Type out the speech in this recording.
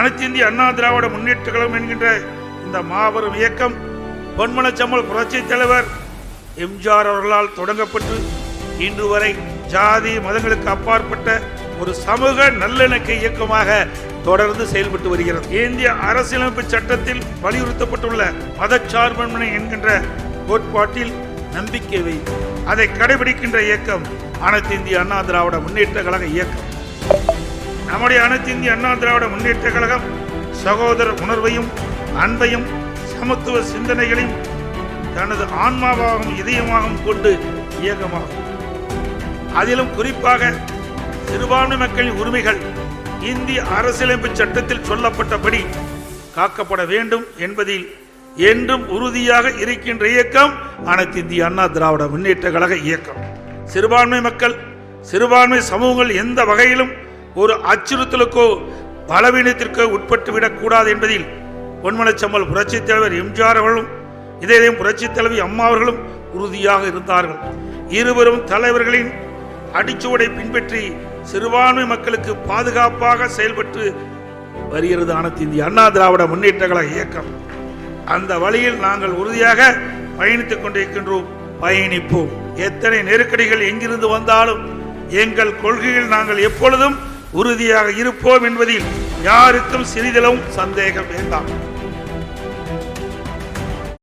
அனைத்து இந்திய அண்ணா திராவிட முன்னேற்ற கழகம் என்கின்ற இந்த மாபெரும் இயக்கம் பொன்மனச்செம்மல் புரட்சி தலைவர் எம்ஜிஆர் அவர்களால் தொடங்கப்பட்டு இன்று வரை ஜாதி மதங்களுக்கு அப்பாற்பட்ட ஒரு சமூக நல்லிணக்க இயக்கமாக தொடர்ந்து செயல்பட்டு வருகிறது. இந்திய அரசியலமைப்பு சட்டத்தில் வலியுறுத்தப்பட்டுள்ள மதச்சார்பின்மை என்கின்ற கோட்பாட்டில் நம்பிக்கை வை, அதை கடைபிடிக்கின்ற இயக்கம் அனைத்து இந்திய அண்ணா திராவிட முன்னேற்ற கழக இயக்கம். நம்முடைய அனைத்து இந்திய அண்ணா திராவிட முன்னேற்ற கழகம் சகோதர உணர்வையும் அன்பையும் சமத்துவ சிந்தனைகளையும் தனது ஆன்மாவாகவும் இதயமாகவும் கொண்டு இயக்கமாகும். அதிலும் குறிப்பாக சிறுபான்மை மக்களின் உரிமைகள் இந்திய அரசியலமைப்பு சட்டத்தில் சொல்லப்பட்டபடி காக்கப்பட வேண்டும் என்பதில் என்றும் உறுதியாக இருக்கின்ற இயக்கம் அனைத்து இந்திய அண்ணா திராவிட முன்னேற்ற கழக இயக்கம். சிறுபான்மை மக்கள் சிறுபான்மை சமூகங்கள் எந்த வகையிலும் ஒரு அச்சுறுத்தலுக்கோ பலவீனத்திற்கோ உட்பட்டு விடக்கூடாது என்பதில் பொன்மனச்செம்மல் புரட்சி தலைவர் எம்ஜிஆர் அவர்களும் இதயம் புரட்சி தலைவி அம்மா அவர்களும் உறுதியாக இருந்தார்கள். இருவரும் தலைவர்களின் அடிச்சுவடை பின்பற்றி சிறுபான்மை மக்களுக்கு பாதுகாப்பாக செயல்பட்டு வருகிறது அனைத்து இந்திய அண்ணா திராவிட முன்னேற்ற கழக இயக்கம். அந்த வழியில் நாங்கள் உறுதியாக பயணித்துக் கொண்டிருக்கின்றோம், பயணிப்போம். எத்தனை நெருக்கடிகள் எங்கிருந்து வந்தாலும் எங்கள் கொள்கையில் நாங்கள் எப்பொழுதும் உறுதியாக இருப்போம் என்பதில் யாருக்கும் சிறிதளவும் சந்தேகம் வேண்டாம்.